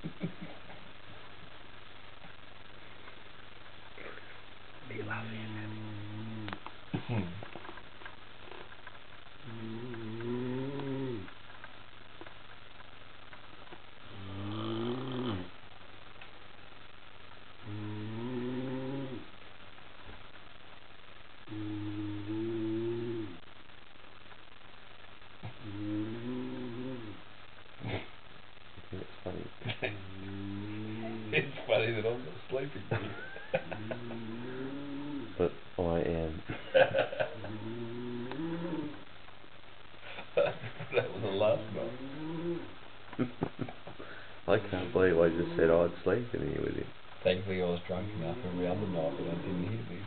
He loves you, Hmm. It's funny. It's funny that I'm not sleeping. But I am. That was a last night. I can't believe I just said I'd sleep in here with you. Thankfully I was drunk enough every other night that I didn't hear this.